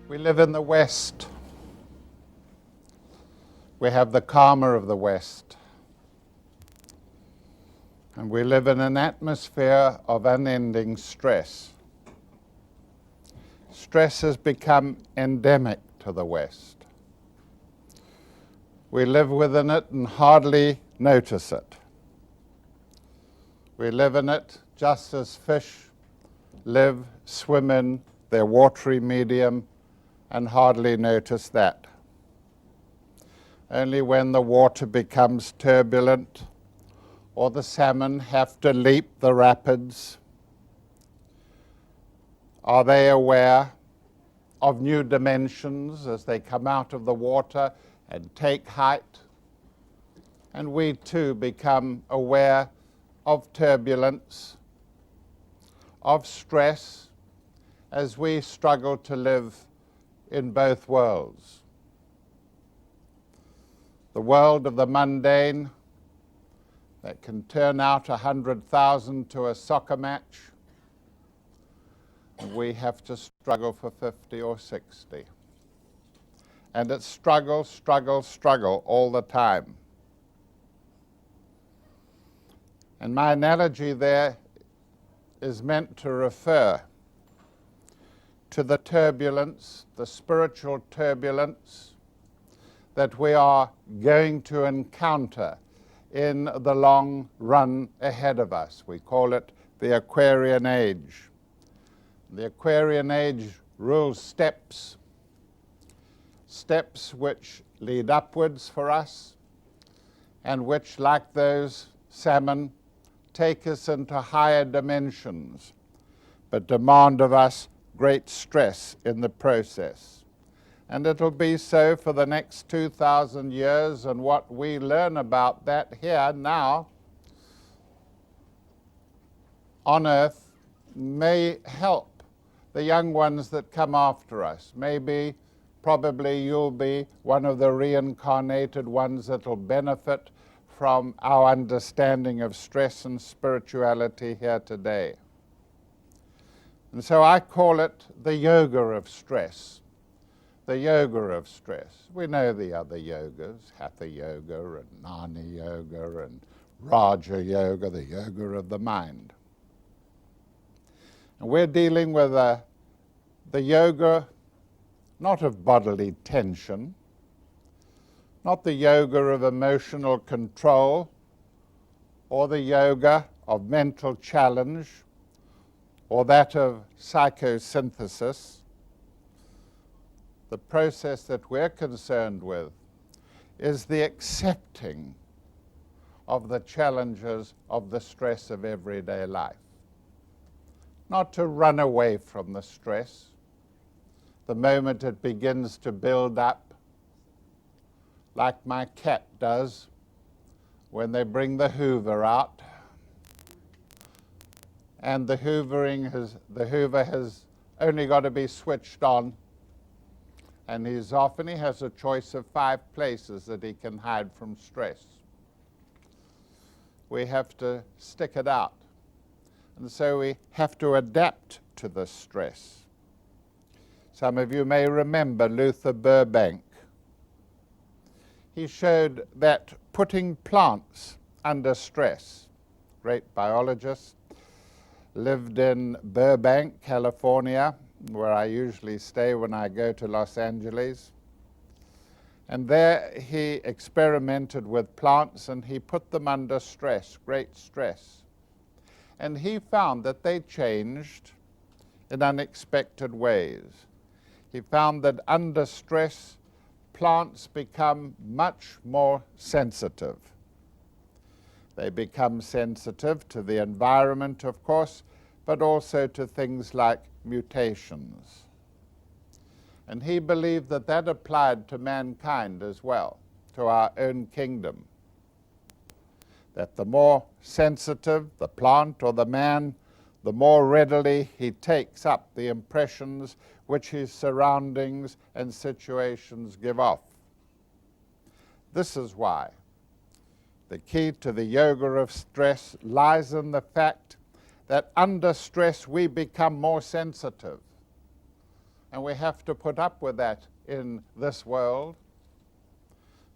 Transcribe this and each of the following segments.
We live in the West. We have the karma of the West. And we live in an atmosphere of unending stress. Stress has become endemic to the West. We live within it and hardly notice it. We live in it just as fish live, swim in their watery medium, and hardly notice that. Only when the water becomes turbulent or the salmon have to leap the rapids are they aware of new dimensions as they come out of the water and take height. And we too become aware of turbulence, of stress, as we struggle to live in both worlds. The world of the mundane that can turn out 100,000 to a soccer match, and we have to struggle for 50 or 60. And it's struggle, struggle, struggle all the time. And my analogy there is meant to refer to the turbulence, the spiritual turbulence that we are going to encounter in the long run ahead of us. We call it the Aquarian Age. The Aquarian Age rules steps, steps which lead upwards for us and which, like those salmon, take us into higher dimensions, but demand of us great stress in the process. And it'll be so for the next 2,000 years, and what we learn about that here now on Earth may help the young ones that come after us. Maybe, probably you'll be one of the reincarnated ones that'll benefit from our understanding of stress and spirituality here today. And so I call it the yoga of stress. The yoga of stress. We know the other yogas, Hatha yoga and Jnana yoga and Raja yoga, the yoga of the mind. And we're dealing with the yoga not of bodily tension, not the yoga of emotional control, or the yoga of mental challenge, or that of psychosynthesis. The process that we're concerned with is the accepting of the challenges of the stress of everyday life. Not to run away from the stress the moment it begins to build up, like my cat does when they bring the Hoover out. And the Hoover has only got to be switched on, and he's off, and he has a choice of 5 places that he can hide from stress. We have to stick it out. And so we have to adapt to the stress. Some of you may remember Luther Burbank. He showed that putting plants under stress, great biologist, lived in Burbank, California, where I usually stay when I go to Los Angeles. And there he experimented with plants, and he put them under stress, great stress. And he found that they changed in unexpected ways. He found that under stress, plants become much more sensitive. They become sensitive to the environment, of course, but also to things like mutations. And he believed that that applied to mankind as well, to our own kingdom. That the more sensitive the plant or the man, the more readily he takes up the impressions which his surroundings and situations give off. This is why the key to the yoga of stress lies in the fact that under stress we become more sensitive. And we have to put up with that in this world,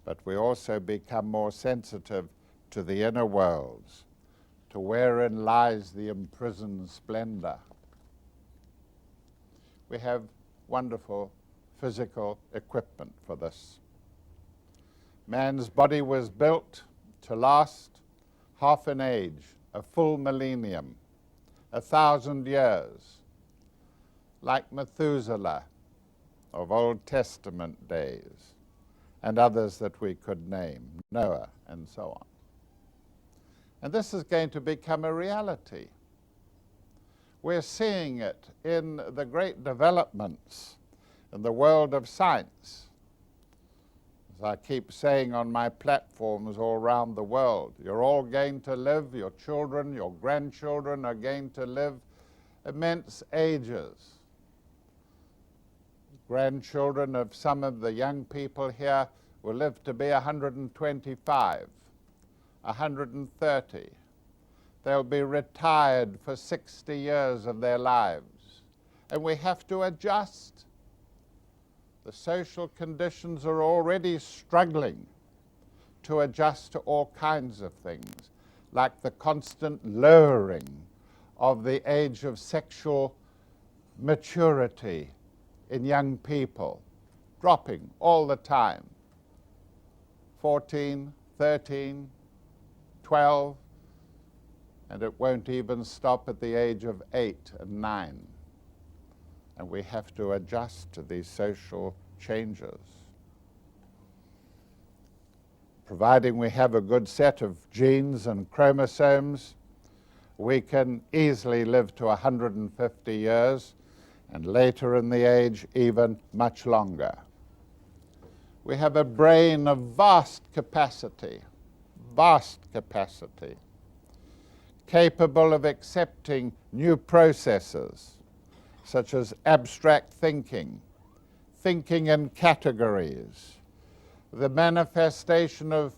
but we also become more sensitive to the inner worlds, to wherein lies the imprisoned splendor. We have wonderful physical equipment for this. Man's body was built to last half an age, a full millennium, 1,000 years, like Methuselah of Old Testament days, and others that we could name, Noah, and so on. And this is going to become a reality. We're seeing it in the great developments in the world of science. As I keep saying on my platforms all around the world, you're all going to live, your children, your grandchildren are going to live immense ages. Grandchildren of some of the young people here will live to be 125, 130. They'll be retired for 60 years of their lives. And we have to adjust. The social conditions are already struggling to adjust to all kinds of things, like the constant lowering of the age of sexual maturity in young people, dropping all the time. 14, 13, 12, and it won't even stop at the age of 8 and 9. And we have to adjust to these social changes. Providing we have a good set of genes and chromosomes, we can easily live to 150 years, and later in the age, even much longer. We have a brain of vast capacity, capable of accepting new processes, such as abstract thinking, thinking in categories, the manifestation of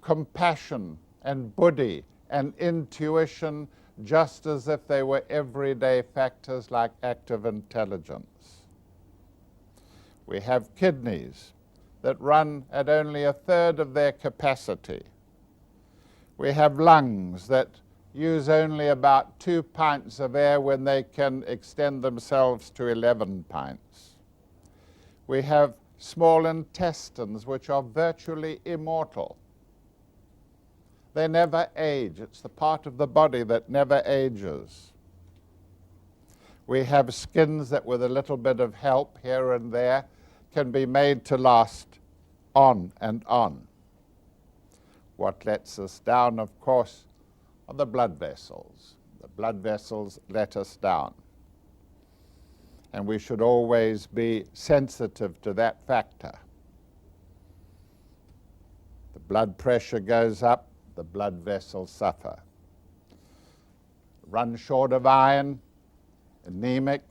compassion and buddhi and intuition, just as if they were everyday factors like active intelligence. We have kidneys that run at only 1/3 of their capacity. We have lungs that use only about 2 pints of air when they can extend themselves to 11 pints. We have small intestines which are virtually immortal. They never age. It's the part of the body that never ages. We have skins that, with a little bit of help here and there, can be made to last on and on. What lets us down, of course, are the blood vessels. The blood vessels let us down. And we should always be sensitive to that factor. The blood pressure goes up, the blood vessels suffer. Run short of iron, anemic,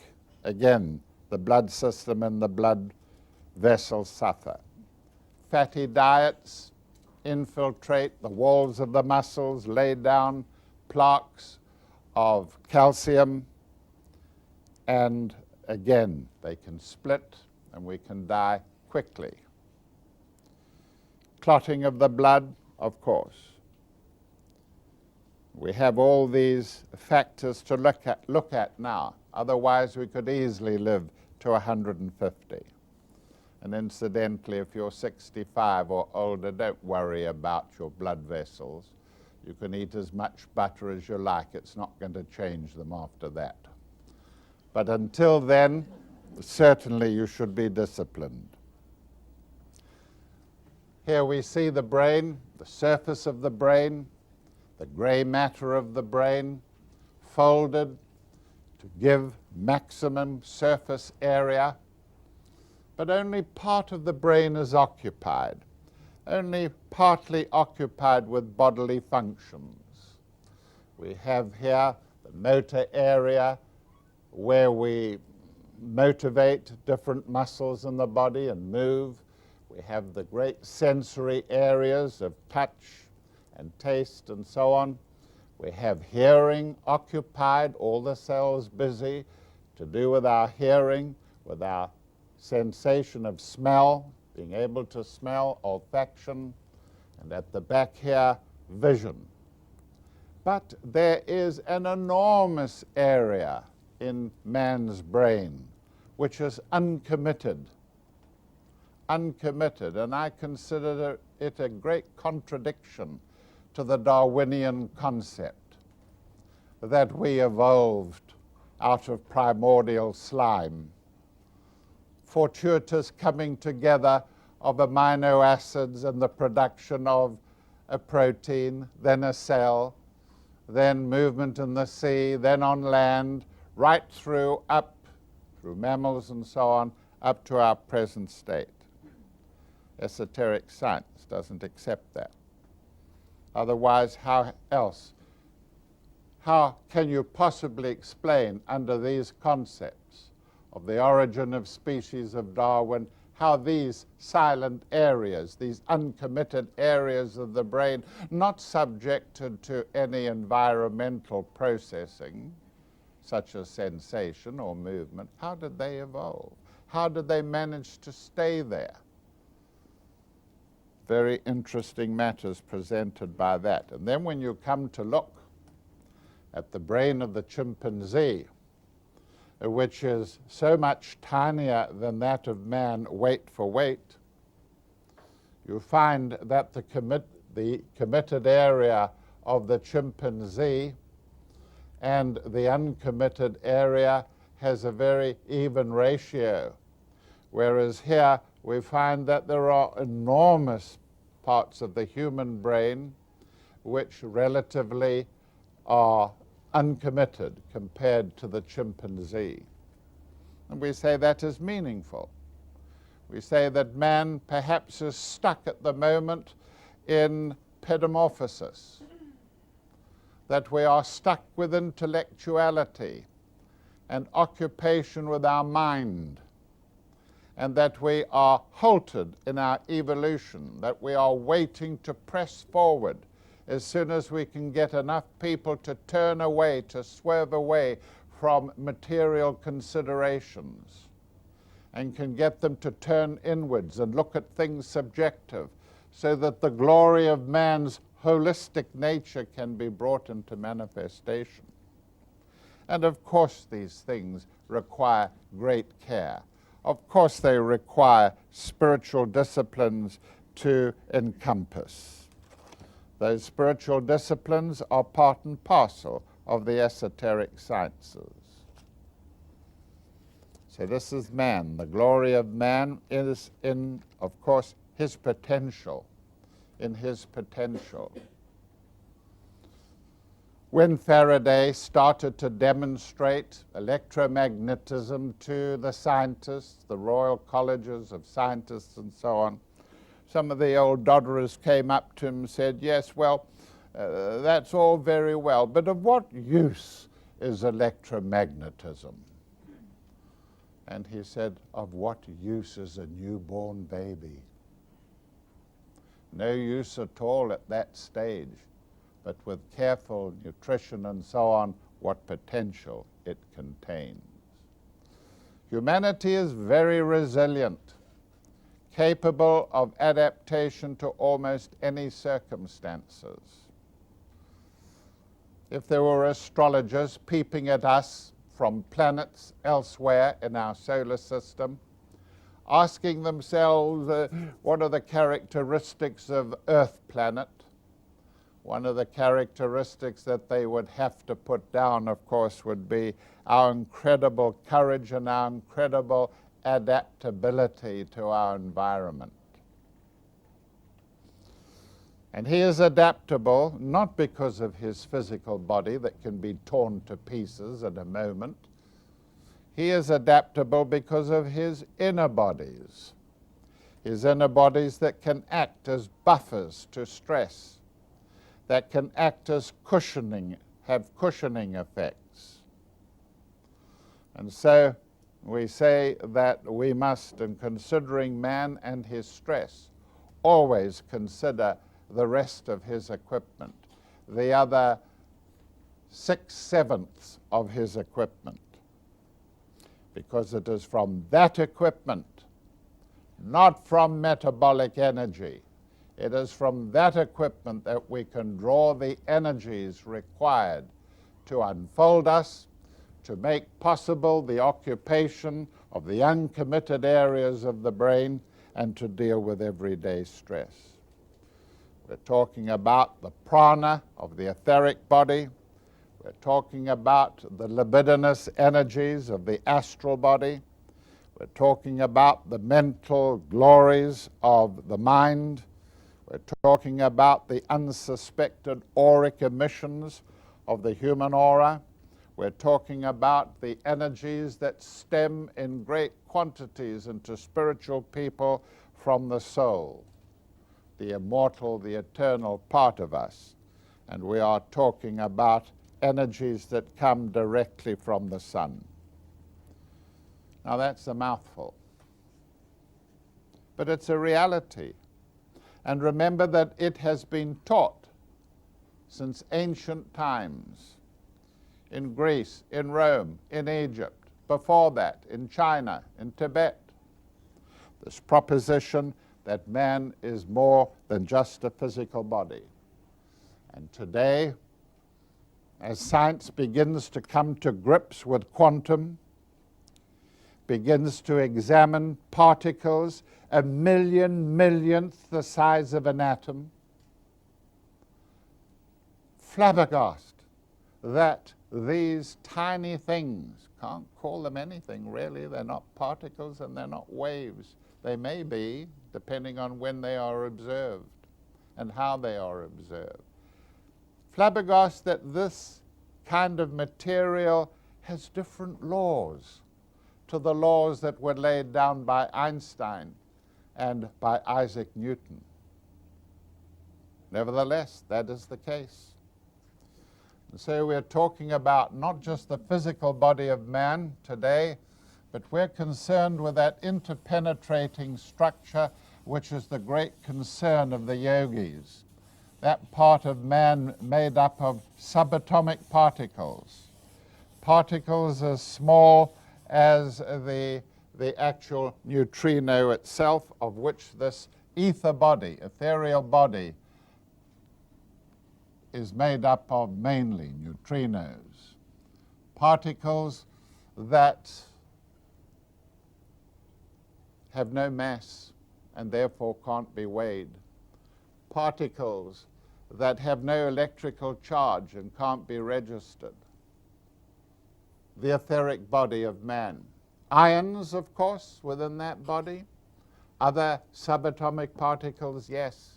again, the blood system and the blood vessels suffer. Fatty diets infiltrate the walls of the muscles, lay down plaques of calcium, and again, they can split and we can die quickly. Clotting of the blood, of course. We have all these factors to look at now. Otherwise, we could easily live to 150. And incidentally, if you're 65 or older, don't worry about your blood vessels. You can eat as much butter as you like. It's not going to change them after that. But until then, certainly you should be disciplined. Here we see the brain, the surface of the brain, the gray matter of the brain, folded to give maximum surface area. But only part of the brain is occupied, only partly occupied with bodily functions. We have here the motor area where we motivate different muscles in the body and move. We have the great sensory areas of touch and taste and so on. We have hearing occupied, all the cells busy to do with our hearing. with our sensation of smell, being able to smell, olfaction, and at the back here, vision. But there is an enormous area in man's brain which is uncommitted, and I consider it a great contradiction to the Darwinian concept that we evolved out of primordial slime, fortuitous coming together of amino acids and the production of a protein, then a cell, then movement in the sea, then on land, right through up through mammals and so on, up to our present state. Esoteric science doesn't accept that. Otherwise, how can you possibly explain under these concepts of the origin of species of Darwin, how these silent areas, these uncommitted areas of the brain, not subjected to any environmental processing, such as sensation or movement, how did they evolve? How did they manage to stay there? Very interesting matters presented by that. And then when you come to look at the brain of the chimpanzee, which is so much tinier than that of man weight for weight, you find that the committed area of the chimpanzee and the uncommitted area has a very even ratio, whereas here we find that there are enormous parts of the human brain which relatively are uncommitted compared to the chimpanzee. And we say that is meaningful. We say that man perhaps is stuck at the moment in pedomorphosis, that we are stuck with intellectuality and occupation with our mind, and that we are halted in our evolution, that we are waiting to press forward as soon as we can get enough people to turn away, to swerve away from material considerations, and can get them to turn inwards and look at things subjective, so that the glory of man's holistic nature can be brought into manifestation. And of course these things require great care. Of course they require spiritual disciplines to encompass. Those spiritual disciplines are part and parcel of the esoteric sciences. So this is man. The glory of man is in, of course, his potential, in his potential. When Faraday started to demonstrate electromagnetism to the scientists, the Royal Colleges of Scientists and so on, some of the old dodderers came up to him and said, yes, well, that's all very well, but of what use is electromagnetism? And he said, of what use is a newborn baby? No use at all at that stage, but with careful nutrition and so on, what potential it contains. Humanity is very resilient, capable of adaptation to almost any circumstances. If there were astrologers peeping at us from planets elsewhere in our solar system, asking themselves what are the characteristics of Earth planet, one of the characteristics that they would have to put down, of course, would be our incredible courage and our incredible adaptability to our environment. And he is adaptable not because of his physical body that can be torn to pieces at a moment. He is adaptable because of his inner bodies that can act as buffers to stress, that can act as cushioning, have cushioning effects. And so we say that we must, in considering man and his stress, always consider the rest of his equipment, the other 6/7 of his equipment. because it is from that equipment, not from metabolic energy. It is from that equipment that we can draw the energies required to unfold us, to make possible the occupation of the uncommitted areas of the brain, and to deal with everyday stress. We're talking about the prana of the etheric body. We're talking about the libidinous energies of the astral body. We're talking about the mental glories of the mind. We're talking about the unsuspected auric emissions of the human aura. We're talking about the energies that stem in great quantities into spiritual people from the soul, the immortal, the eternal part of us. And we are talking about energies that come directly from the sun. Now that's a mouthful, but it's a reality. And remember that it has been taught since ancient times, in Greece, in Rome, in Egypt, before that, in China, in Tibet. This proposition that man is more than just a physical body. And today, as science begins to come to grips with quantum, begins to examine particles a millionth the size of an atom, flabbergasted that these tiny things, can't call them anything really, they're not particles and they're not waves. They may be, depending on when they are observed and how they are observed. Flabbergasted that this kind of material has different laws to the laws that were laid down by Einstein and by Isaac Newton. Nevertheless, that is the case. And so we're talking about not just the physical body of man today, but we're concerned with that interpenetrating structure which is the great concern of the yogis. That part of man made up of subatomic particles, particles as small as the actual neutrino itself, of which this ether body, ethereal body, is made up of mainly neutrinos, particles that have no mass and therefore can't be weighed, particles that have no electrical charge and can't be registered. The etheric body of man. Ions, of course, within that body. Other subatomic particles, yes.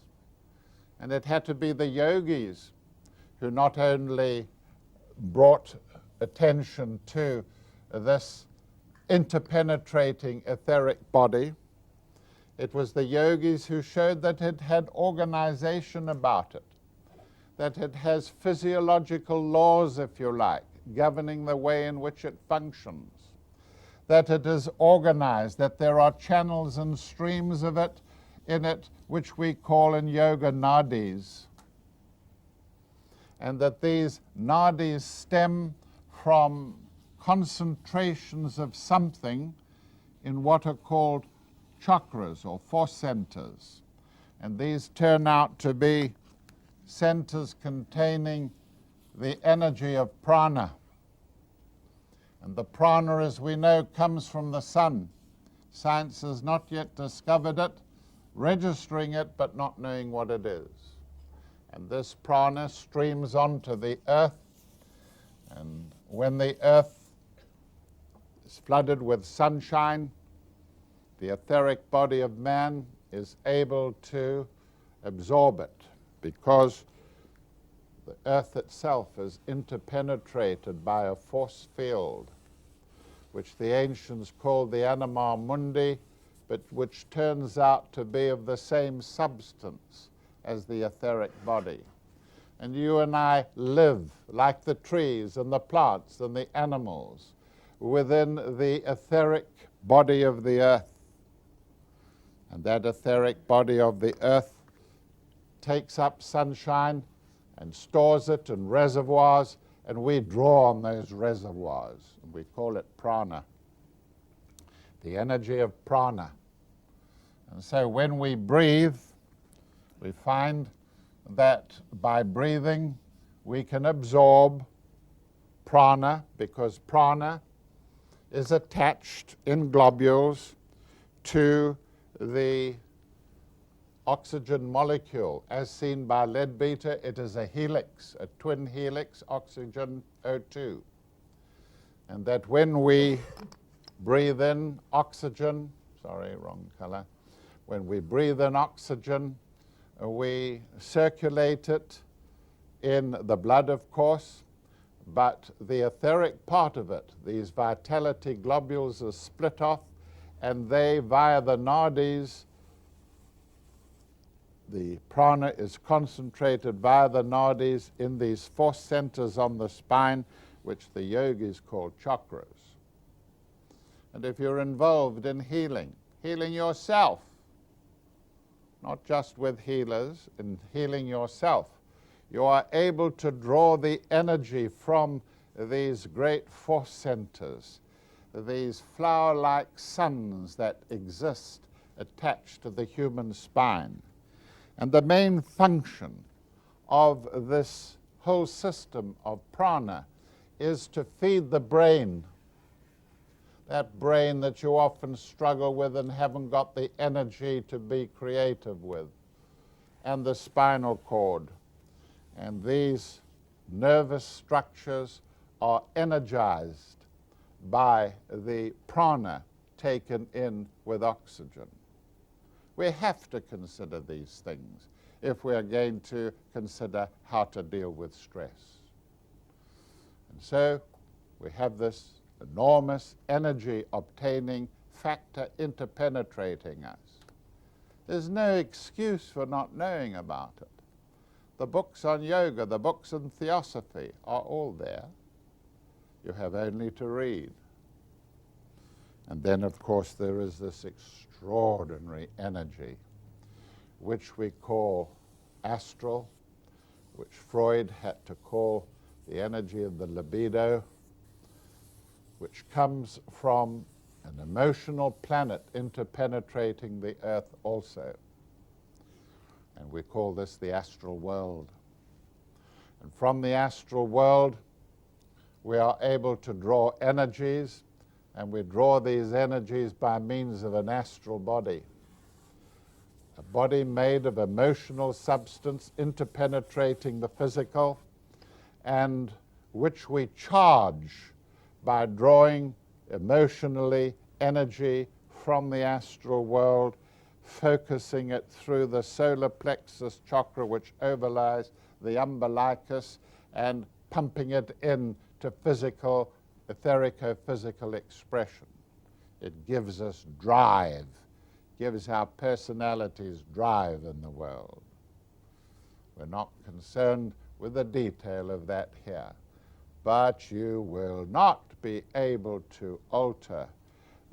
And it had to be the yogis who not only brought attention to this interpenetrating etheric body, it was the yogis who showed that it had organization about it, that it has physiological laws, if you like, governing the way in which it functions, that it is organized, that there are channels and streams of it in it, which we call in yoga nadis, and that these nadis stem from concentrations of something in what are called chakras or force centers. And these turn out to be centers containing the energy of prana. And the prana, as we know, comes from the sun. Science has not yet discovered it, registering it, but not knowing what it is. And this prana streams onto the earth, and when the earth is flooded with sunshine, the etheric body of man is able to absorb it, because the earth itself is interpenetrated by a force field, which the ancients called the anima mundi, but which turns out to be of the same substance as the etheric body. And you and I live, like the trees and the plants and the animals, within the etheric body of the earth. And that etheric body of the earth takes up sunshine and stores it in reservoirs, and we draw on those reservoirs, and we call it prana. the energy of prana. And so when we breathe, we find that by breathing we can absorb prana, because prana is attached in globules to the oxygen molecule. As seen by lead beta, it is a helix, a twin helix, oxygen O2. And that when we breathe in oxygen, sorry, wrong color, when we breathe in oxygen, we circulate it in the blood, of course, but the etheric part of it, these vitality globules, are split off, and they, via the nadis, the prana is concentrated via the nadis in these force centers on the spine, which the yogis call chakras. And if you're involved in healing yourself, not just with healers, in healing yourself, you are able to draw the energy from these great force centers, these flower-like suns that exist attached to the human spine. And the main function of this whole system of prana is to feed the brain, that brain that you often struggle with and haven't got the energy to be creative with, and the spinal cord. And these nervous structures are energized by the prana taken in with oxygen. We have to consider these things if we are going to consider how to deal with stress. And so we have this enormous energy-obtaining factor interpenetrating us. There's no excuse for not knowing about it. The books on yoga, the books on theosophy are all there. You have only to read. And then, of course, there is this extraordinary energy, which we call astral, which Freud had to call the energy of the libido, which comes from an emotional planet interpenetrating the earth also. And we call this the astral world. And from the astral world, we are able to draw energies, and we draw these energies by means of an astral body. A body made of emotional substance interpenetrating the physical, and which we charge by drawing emotionally energy from the astral world, focusing it through the solar plexus chakra, which overlies the umbilicus, and pumping it into physical, etherico-physical expression. It gives us drive, gives our personalities drive in the world. We're not concerned with the detail of that here, but you will not be able to alter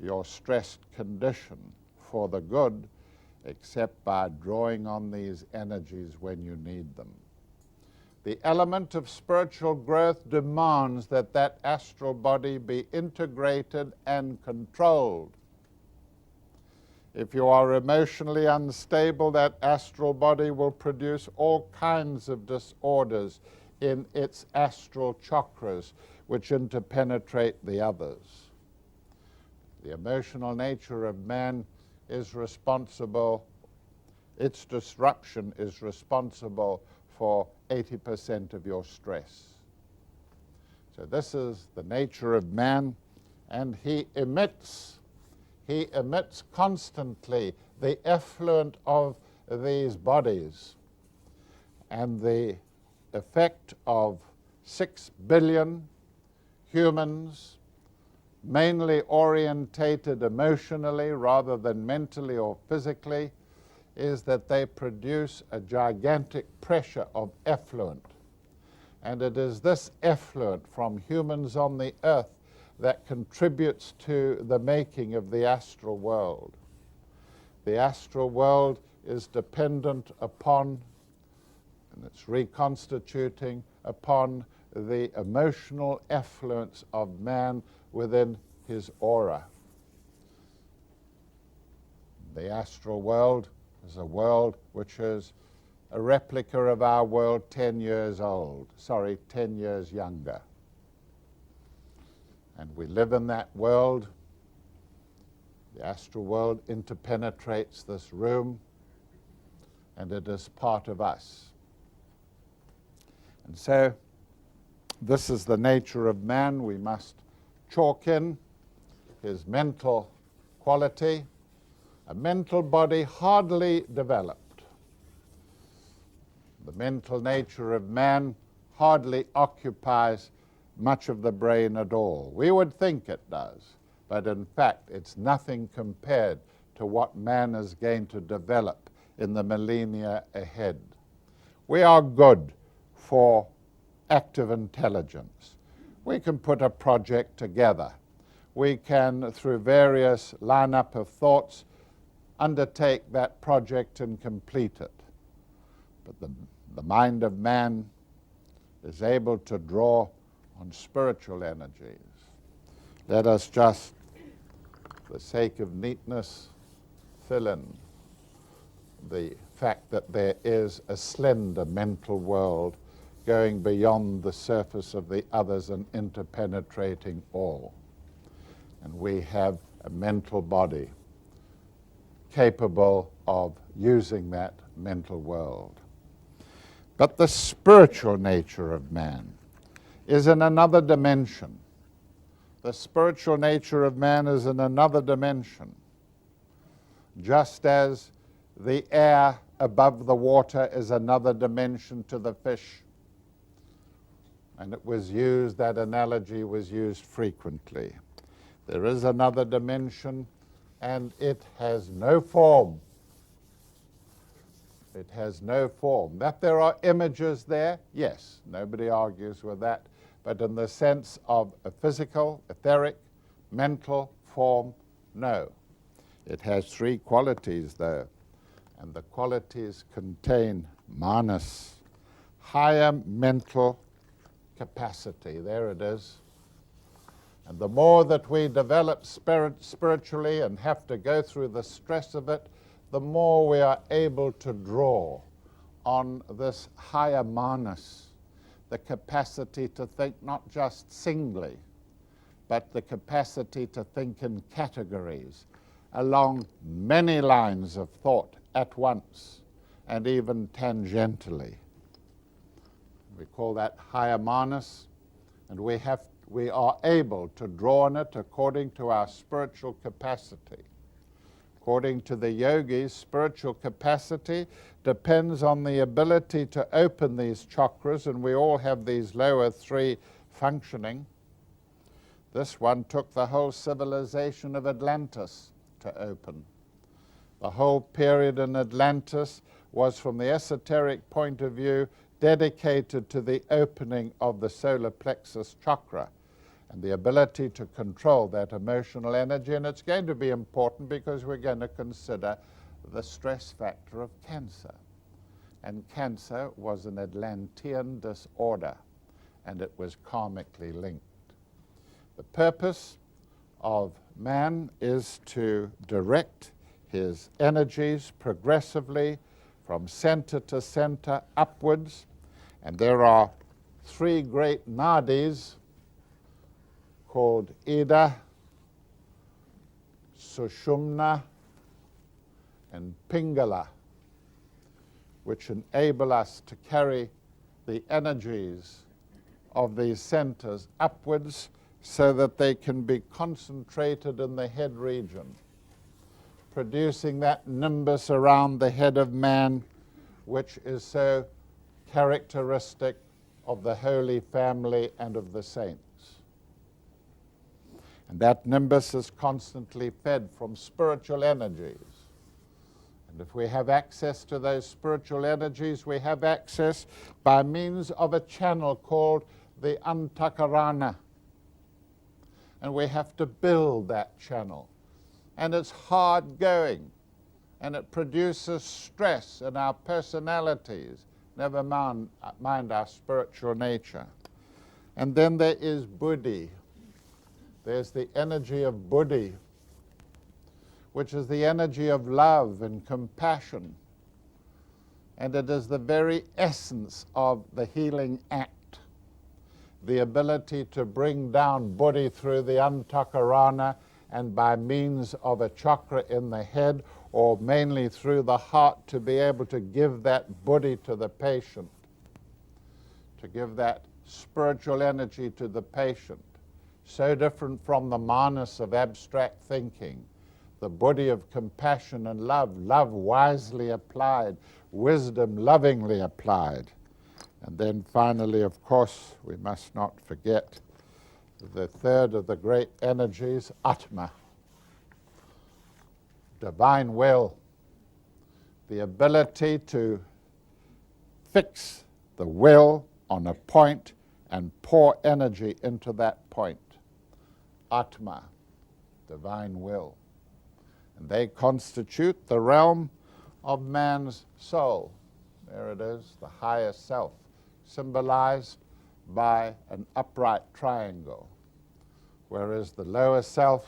your stressed condition for the good except by drawing on these energies when you need them. The element of spiritual growth demands that that astral body be integrated and controlled. If you are emotionally unstable, that astral body will produce all kinds of disorders in its astral chakras, which interpenetrate the others. The emotional nature of man is responsible, its disruption is responsible for 80% of your stress. So this is the nature of man, and he emits constantly the effluent of these bodies. And the effect of 6 billion humans, mainly orientated emotionally rather than mentally or physically, is that they produce a gigantic pressure of effluent. And it is this effluent from humans on the earth that contributes to the making of the astral world. The astral world is dependent upon, and it's reconstituting upon, the emotional effluence of man within his aura. The astral world is a world which is a replica of our world 10 years old, 10 years younger. And we live in that world. The astral world interpenetrates this room, and it is part of us. And so, this is the nature of man. We must chalk in his mental quality, a mental body hardly developed. The mental nature of man hardly occupies much of the brain at all. We would think it does, but in fact it's nothing compared to what man is going to develop in the millennia ahead. We are good for active intelligence. We can put a project together. We can, through various lineup of thoughts, undertake that project and complete it. But the mind of man is able to draw on spiritual energies. Let us just, for the sake of neatness, fill in the fact that there is a slender mental world going beyond the surface of the others and interpenetrating all. And we have a mental body capable of using that mental world. But the spiritual nature of man is in another dimension. The spiritual nature of man is in another dimension. Just as the air above the water is another dimension to the fish. And it was used, that analogy was used frequently. There is another dimension, and it has no form. It has no form. That there are images there, yes, nobody argues with that. But in the sense of a physical, etheric, mental form, no. It has three qualities, though, and the qualities contain manas, higher mental capacity. There it is. And the more that we develop spiritually and have to go through the stress of it, the more we are able to draw on this higher manas, the capacity to think not just singly, but the capacity to think in categories along many lines of thought at once and even tangentially. We call that higher manas, and we are able to draw on it according to our spiritual capacity. According to the yogis, spiritual capacity depends on the ability to open these chakras, and we all have these lower three functioning. This one took the whole civilization of Atlantis to open. The whole period in Atlantis was, from the esoteric point of view, dedicated to the opening of the solar plexus chakra and the ability to control that emotional energy. And it's going to be important because we're going to consider the stress factor of cancer. And cancer was an Atlantean disorder, and it was karmically linked. The purpose of man is to direct his energies progressively from center to center upwards, and there are three great nadis called Ida, Sushumna, and Pingala, which enable us to carry the energies of these centers upwards so that they can be concentrated in the head region, producing that nimbus around the head of man, which is so characteristic of the Holy Family and of the saints. And that nimbus is constantly fed from spiritual energies. And if we have access to those spiritual energies, we have access by means of a channel called the antakarana. And we have to build that channel. And it's hard going, and it produces stress in our personalities, never mind our spiritual nature. And then there is buddhi. There's the energy of buddhi, which is the energy of love and compassion. And it is the very essence of the healing act, the ability to bring down buddhi through the antakarana and by means of a chakra in the head, or mainly through the heart, to be able to give that buddhi to the patient, to give that spiritual energy to the patient. So different from the manas of abstract thinking, the buddhi of compassion and love, love wisely applied, wisdom lovingly applied. And then finally, of course, we must not forget the third of the great energies, Atma, divine will, the ability to fix the will on a point and pour energy into that point. Atma, divine will. And they constitute the realm of man's soul. There it is, the higher self, symbolized by an upright triangle, whereas the lower self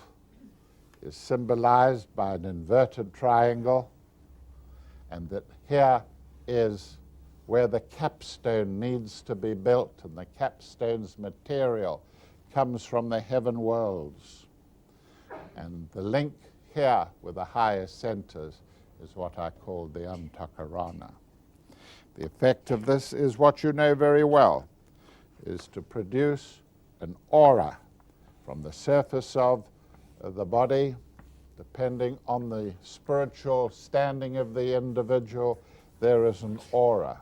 is symbolized by an inverted triangle, and that here is where the capstone needs to be built, and the capstone's material comes from the heaven worlds. And the link here with the higher centers is what I call the antakarana. The effect of this is what you know very well, is to produce an aura from the surface of the body. Depending on the spiritual standing of the individual, there is an aura.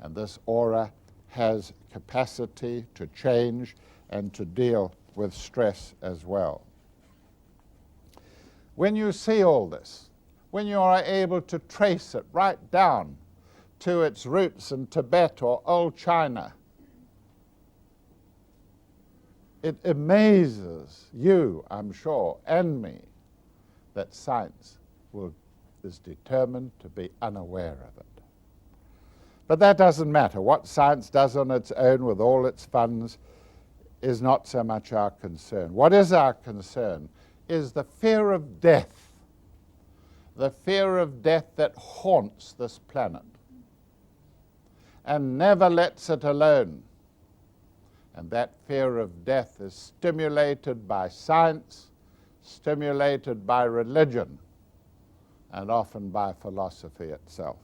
And this aura has capacity to change and to deal with stress as well. When you see all this, when you are able to trace it right down to its roots in Tibet or old China, it amazes you, I'm sure, and me, that science is determined to be unaware of it. But that doesn't matter. What science does on its own with all its funds is not so much our concern. What is our concern is the fear of death, the fear of death that haunts this planet and never lets it alone. And that fear of death is stimulated by science, stimulated by religion, and often by philosophy itself.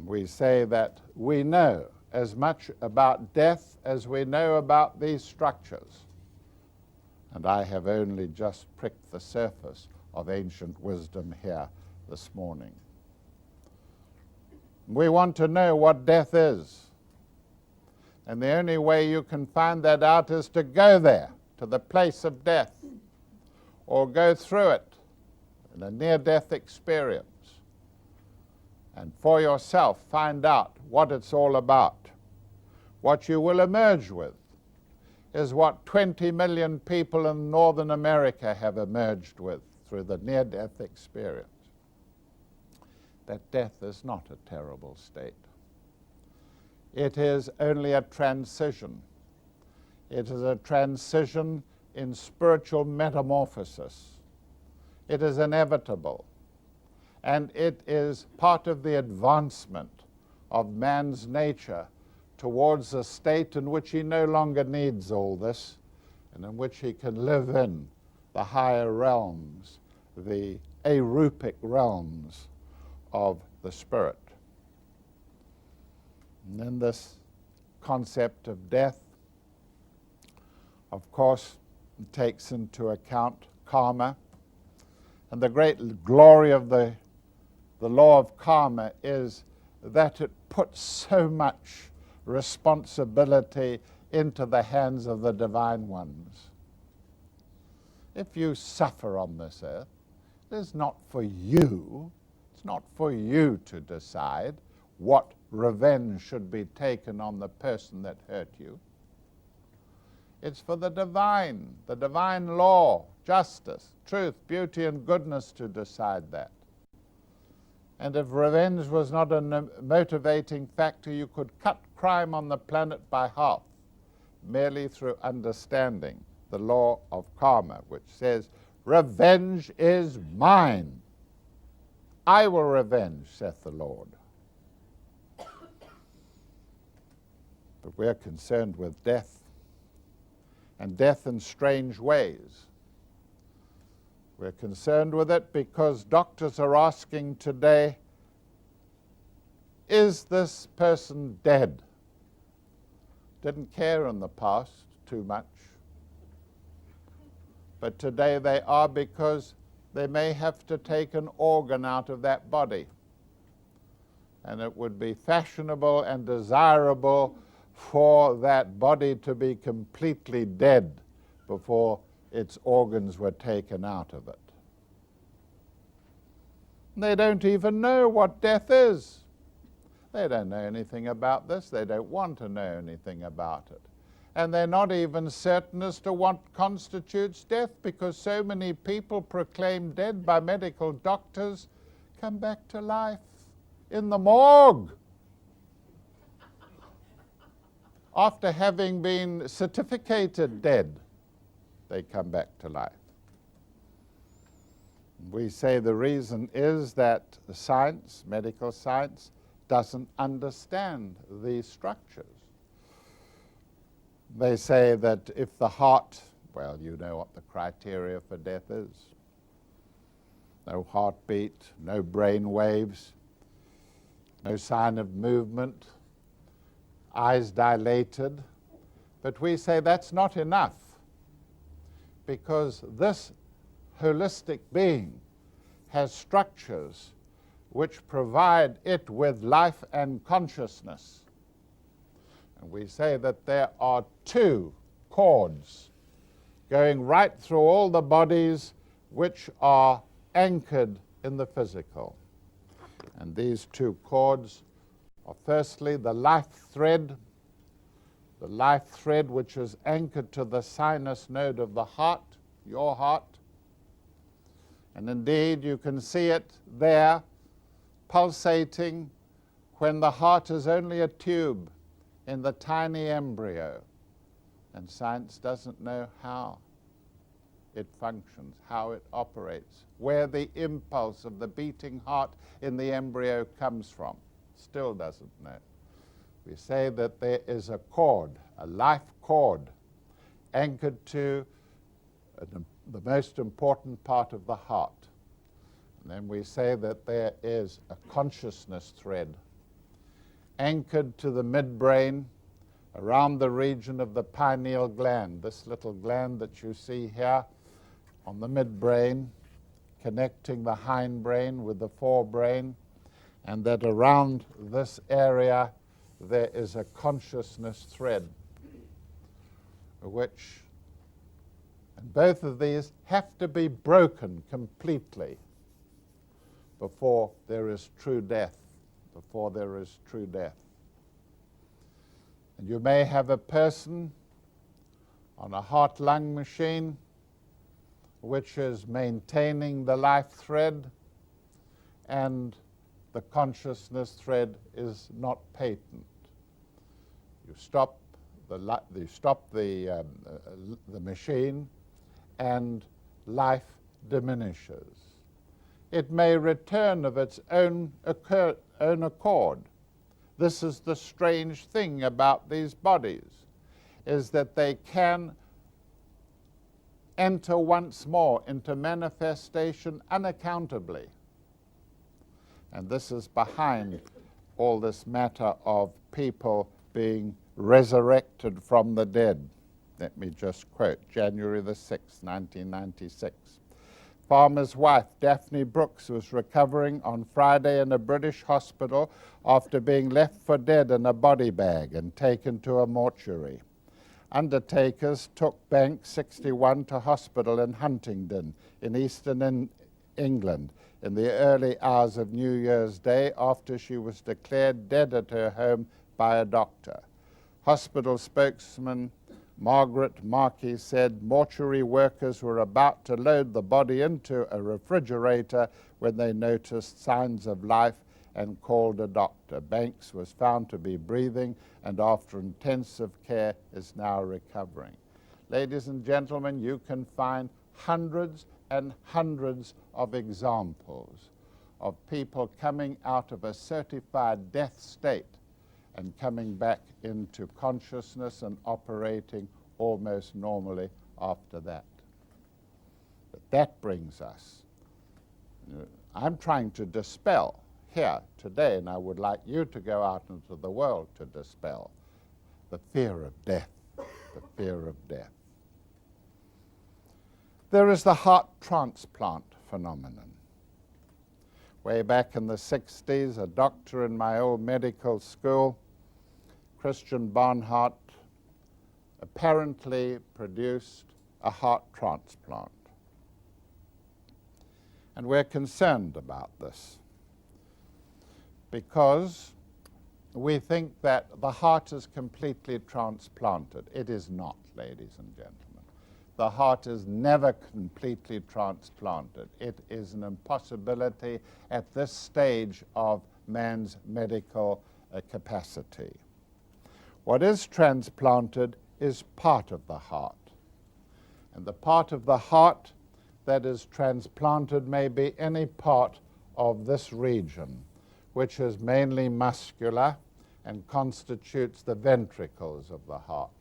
We say that we know as much about death as we know about these structures. And I have only just pricked the surface of ancient wisdom here this morning. We want to know what death is. And the only way you can find that out is to go there, to the place of death, or go through it in a near-death experience, and for yourself find out what it's all about. What you will emerge with is what 20 million people in Northern America have emerged with through the near-death experience. That death is not a terrible state. It is only a transition. It is a transition in spiritual metamorphosis. It is inevitable. And it is part of the advancement of man's nature towards a state in which he no longer needs all this, and in which he can live in the higher realms, the arupic realms of the spirit. And then this concept of death, of course, takes into account karma. And the great glory of the law of karma is that it puts so much responsibility into the hands of the divine ones. If you suffer on this earth, it is not for you. It's not for you to decide what revenge should be taken on the person that hurt you. It's for the divine law, justice, truth, beauty, and goodness to decide that. And if revenge was not a motivating factor, you could cut crime on the planet by half, merely through understanding the law of karma, which says Revenge is mine. I will revenge, saith the Lord. But we're concerned with death, and death in strange ways. We're concerned with it because doctors are asking today, is this person dead? Didn't care in the past too much. But today they are, because they may have to take an organ out of that body. And it would be fashionable and desirable for that body to be completely dead before its organs were taken out of it. They don't even know what death is. They don't know anything about this. They don't want to know anything about it. And they're not even certain as to what constitutes death, because so many people proclaimed dead by medical doctors come back to life in the morgue after having been certificated dead. They come back to life. We say the reason is that science, medical science, doesn't understand these structures. They say that if the heart, well, you know what the criteria for death is. No heartbeat, no brain waves, no sign of movement, eyes dilated. But we say that's not enough, because this holistic being has structures which provide it with life and consciousness. And we say that there are two cords going right through all the bodies which are anchored in the physical. And these two cords are firstly the life thread which is anchored to the sinus node of the heart, your heart. And indeed you can see it there pulsating when the heart is only a tube in the tiny embryo. And science doesn't know how it functions, how it operates, where the impulse of the beating heart in the embryo comes from. Still doesn't know. We say that there is a cord, a life cord, anchored to the most important part of the heart. And then we say that there is a consciousness thread anchored to the midbrain around the region of the pineal gland, this little gland that you see here on the midbrain, connecting the hindbrain with the forebrain, and that around this area there is a consciousness thread, which, and both of these have to be broken completely before there is true death, before there is true death. And you may have a person on a heart-lung machine which is maintaining the life thread, and the consciousness thread is not patent. You stop the machine, and life diminishes. It may return of its own accord. This is the strange thing about these bodies, is that they can enter once more into manifestation unaccountably. And this is behind all this matter of people being resurrected from the dead. Let me just quote, January the 6th, 1996. Farmer's wife, Daphne Brooks, was recovering on Friday in a British hospital after being left for dead in a body bag and taken to a mortuary. Undertakers took Banks, 61, to hospital in Huntingdon in eastern England in the early hours of New Year's Day after she was declared dead at her home by a doctor. Hospital spokesman Margaret Markey said mortuary workers were about to load the body into a refrigerator when they noticed signs of life and called a doctor. Banks was found to be breathing and after intensive care is now recovering. Ladies and gentlemen, you can find hundreds and hundreds of examples of people coming out of a certified death state and coming back into consciousness and operating almost normally after that. But that brings us, I'm trying to dispel here today, and I would like you to go out into the world to dispel the fear of death, the fear of death. There is the heart transplant phenomenon. Way back in the 60s, a doctor in my old medical school, Christian Barnhart, apparently produced a heart transplant. And we're concerned about this because we think that the heart is completely transplanted. It is not, ladies and gentlemen. The heart is never completely transplanted. It is an impossibility at this stage of man's medical capacity. What is transplanted is part of the heart. And the part of the heart that is transplanted may be any part of this region, which is mainly muscular and constitutes the ventricles of the heart.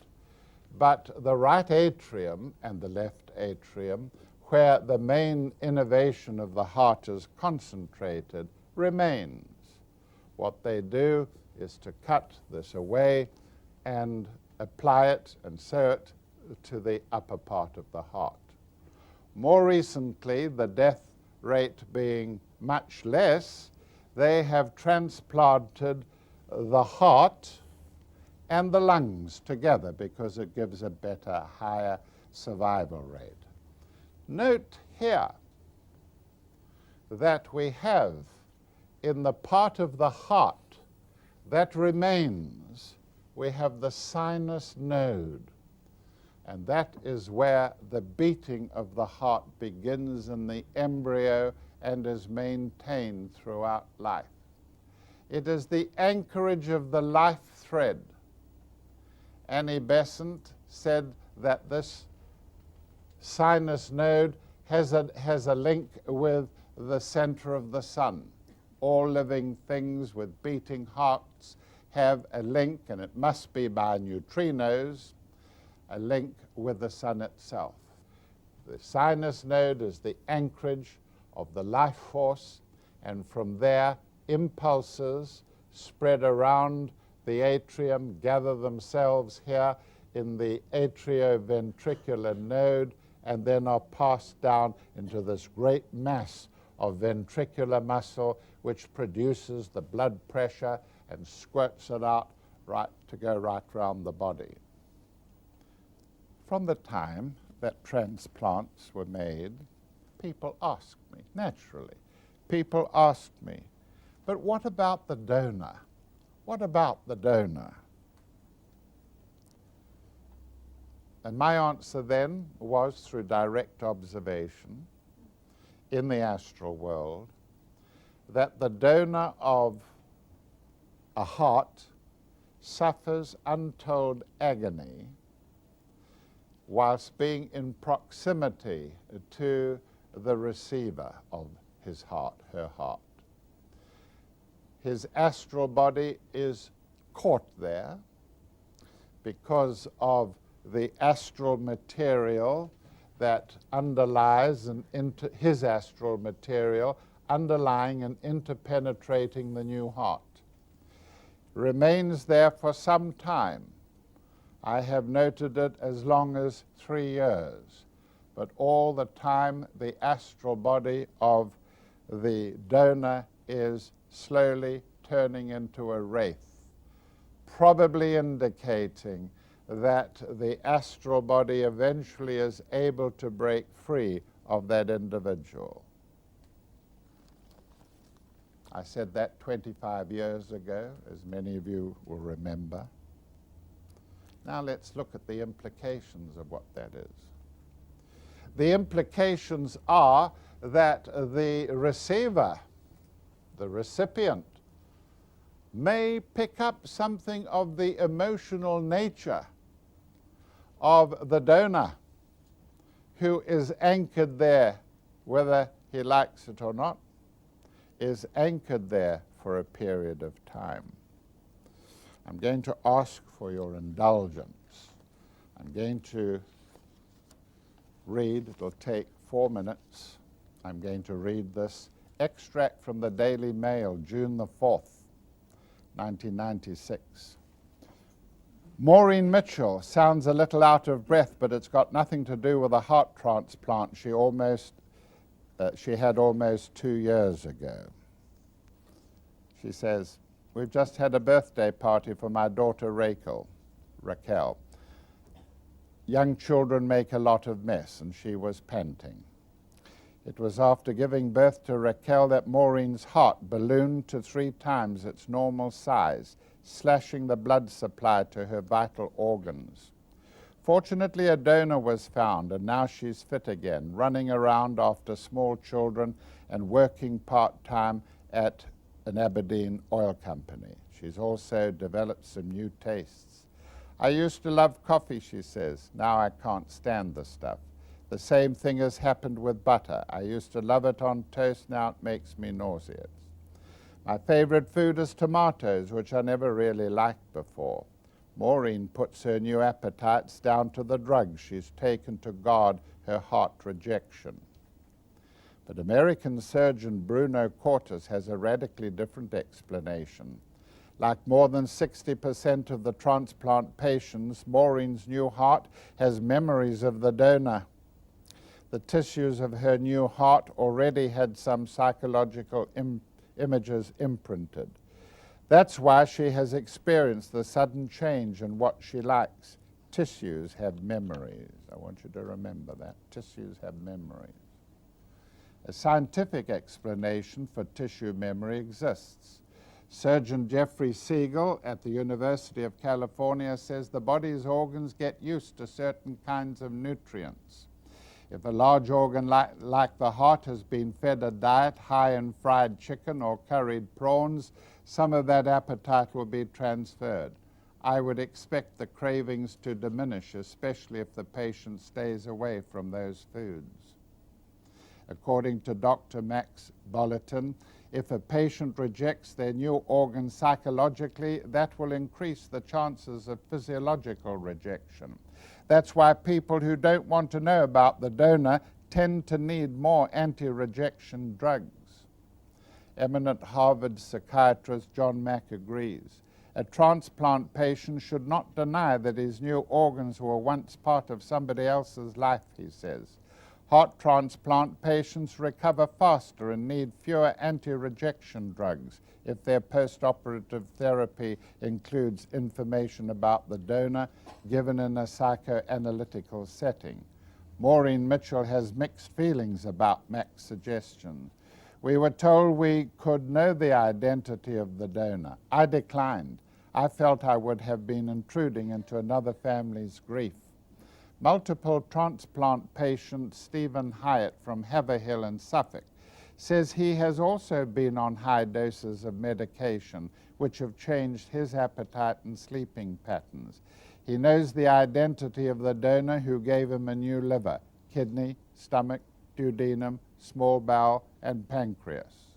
But the right atrium and the left atrium, where the main innervation of the heart is concentrated, remains. What they do is to cut this away and apply it and sew it to the upper part of the heart. More recently, the death rate being much less, they have transplanted the heart and the lungs together because it gives a better, higher survival rate. Note here that we have in the part of the heart that remains, we have the sinus node. And that is where the beating of the heart begins in the embryo and is maintained throughout life. It is the anchorage of the life thread. Annie Besant said that this sinus node has a link with the center of the sun. All living things with beating hearts have a link, and it must be by neutrinos, a link with the sun itself. The sinus node is the anchorage of the life force, and from there impulses spread around the atrium, gather themselves here in the atrioventricular node, and then are passed down into this great mass of ventricular muscle, which produces the blood pressure and squirts it out to go right around the body. From the time that transplants were made, people asked me, naturally, people asked me, but what about the donor? What about the donor? And my answer then was, through direct observation in the astral world, that the donor of a heart suffers untold agony whilst being in proximity to the receiver of his heart, her heart. His astral body is caught there because of the astral material that underlies his astral material, underlying and interpenetrating the new heart. Remains there for some time. I have noted it as long as 3 years, but all the time the astral body of the donor is slowly turning into a wraith, probably indicating that the astral body eventually is able to break free of that individual. I said that 25 years ago, as many of you will remember. Now let's look at the implications of what that is. The implications are that the receiver, the recipient, may pick up something of the emotional nature of the donor, who is anchored there, whether he likes it or not, is anchored there for a period of time. I'm going to ask for your indulgence. I'm going to read, it'll take 4 minutes. I'm going to read this extract from the Daily Mail, June the 4th, 1996. Maureen Mitchell sounds a little out of breath, but it's got nothing to do with a heart transplant she had almost 2 years ago. She says, "We've just had a birthday party for my daughter Raquel. Young children make a lot of mess, and she was panting. It was after giving birth to Raquel that Maureen's heart ballooned to 3 times its normal size, slashing the blood supply to her vital organs. Fortunately, a donor was found, and now she's fit again, running around after small children and working part-time at an Aberdeen oil company. She's also developed some new tastes. I used to love coffee," she says. "Now I can't stand the stuff. The same thing has happened with butter. I used to love it on toast. Now it makes me nauseous. My favorite food is tomatoes, which I never really liked before. Maureen puts her new appetites down to the drugs she's taken to guard her heart rejection." But American surgeon Bruno Cortes has a radically different explanation. Like more than 60% of the transplant patients, Maureen's new heart has memories of the donor. The tissues of her new heart already had some psychological images imprinted. That's why she has experienced the sudden change in what she likes. Tissues have memories. I want you to remember that. Tissues have memories. A scientific explanation for tissue memory exists. Surgeon Jeffrey Siegel at the University of California says the body's organs get used to certain kinds of nutrients. If a large organ like the heart has been fed a diet high in fried chicken or curried prawns, some of that appetite will be transferred. I would expect the cravings to diminish, especially if the patient stays away from those foods. According to Dr. Max Bolleton, if a patient rejects their new organ psychologically, that will increase the chances of physiological rejection. That's why people who don't want to know about the donor tend to need more anti-rejection drugs. Eminent Harvard psychiatrist John Mack agrees. A transplant patient should not deny that his new organs were once part of somebody else's life, he says. Heart transplant patients recover faster and need fewer anti-rejection drugs if their post-operative therapy includes information about the donor given in a psychoanalytical setting. Maureen Mitchell has mixed feelings about Mack's suggestion. We were told we could know the identity of the donor. I declined. I felt I would have been intruding into another family's grief. Multiple transplant patient Stephen Hyatt from Haverhill in Suffolk says he has also been on high doses of medication which have changed his appetite and sleeping patterns. He knows the identity of the donor who gave him a new liver, kidney, stomach, duodenum, small bowel, and pancreas.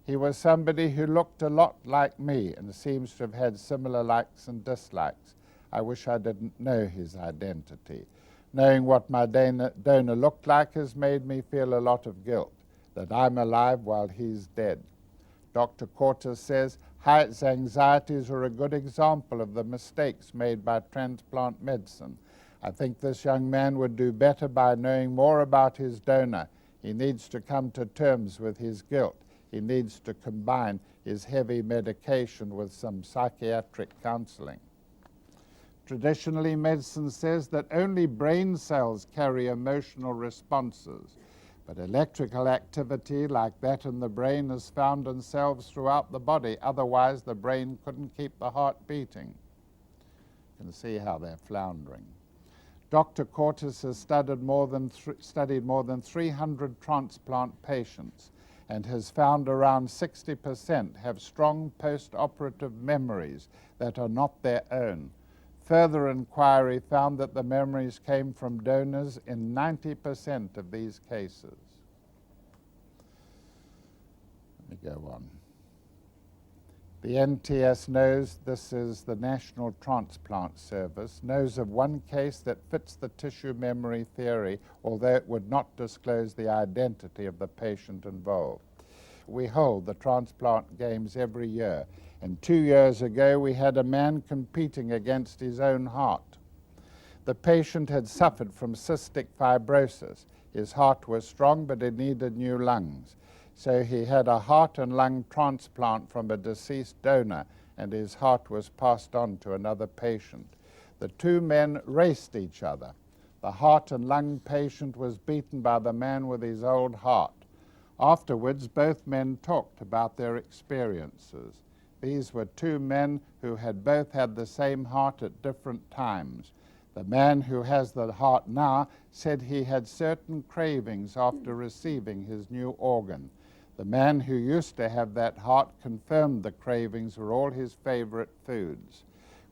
He was somebody who looked a lot like me and seems to have had similar likes and dislikes. I wish I didn't know his identity. Knowing what my donor looked like has made me feel a lot of guilt, that I'm alive while he's dead. Dr. Cortes says Hyatt's anxieties are a good example of the mistakes made by transplant medicine. I think this young man would do better by knowing more about his donor. He needs to come to terms with his guilt. He needs to combine his heavy medication with some psychiatric counseling. Traditionally, medicine says that only brain cells carry emotional responses, but electrical activity like that in the brain is found in cells throughout the body. Otherwise, the brain couldn't keep the heart beating. You can see how they're floundering. Dr. Cortes has studied more than 300 transplant patients and has found around 60% have strong post-operative memories that are not their own. Further inquiry found that the memories came from donors in 90% of these cases. Let me go on. The NTS knows, this is the National Transplant Service, knows of one case that fits the tissue memory theory, although it would not disclose the identity of the patient involved. We hold the transplant games every year, and 2 years ago we had a man competing against his own heart. The patient had suffered from cystic fibrosis. His heart was strong, but it needed new lungs. So he had a heart and lung transplant from a deceased donor, and his heart was passed on to another patient. The two men raced each other. The heart and lung patient was beaten by the man with his old heart. Afterwards, both men talked about their experiences. These were two men who had both had the same heart at different times. The man who has the heart now said he had certain cravings after receiving his new organ. The man who used to have that heart confirmed the cravings were all his favorite foods.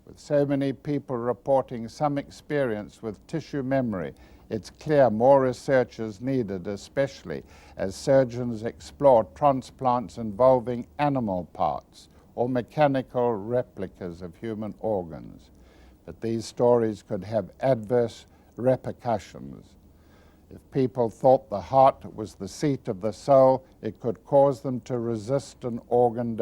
With so many people reporting some experience with tissue memory, it's clear more research is needed, especially as surgeons explore transplants involving animal parts or mechanical replicas of human organs. But these stories could have adverse repercussions. If people thought the heart was the seat of the soul, it could cause them to resist organ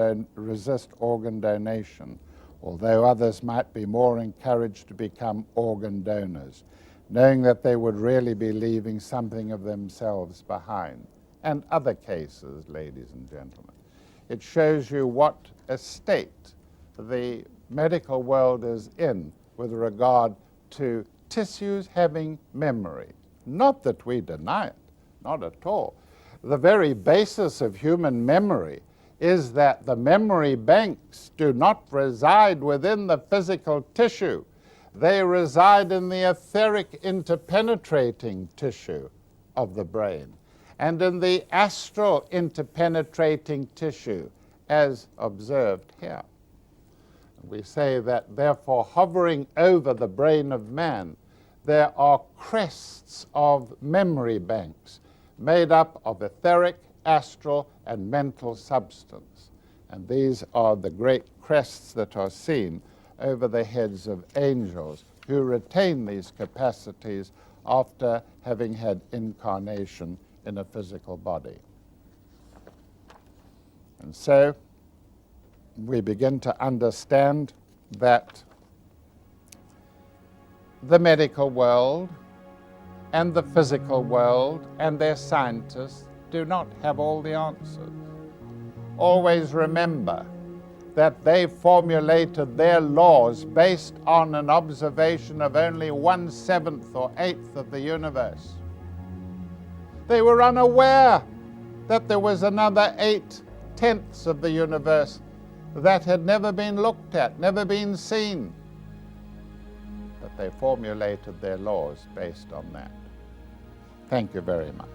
donation, although others might be more encouraged to become organ donors, knowing that they would really be leaving something of themselves behind. And other cases, ladies and gentlemen. It shows you what a state the medical world is in with regard to tissues having memory. Not that we deny it, not at all. The very basis of human memory is that the memory banks do not reside within the physical tissue. They reside in the etheric interpenetrating tissue of the brain and in the astral interpenetrating tissue, as observed here. We say that, therefore, hovering over the brain of man, there are crests of memory banks made up of etheric, astral, and mental substance. And these are the great crests that are seen over the heads of angels who retain these capacities after having had incarnation in a physical body. And so we begin to understand that the medical world and the physical world and their scientists do not have all the answers. Always remember that they formulated their laws based on an observation of only 1/7 or 1/8 of the universe. They were unaware that there was another 8/10 of the universe that had never been looked at, never been seen. But they formulated their laws based on that. Thank you very much.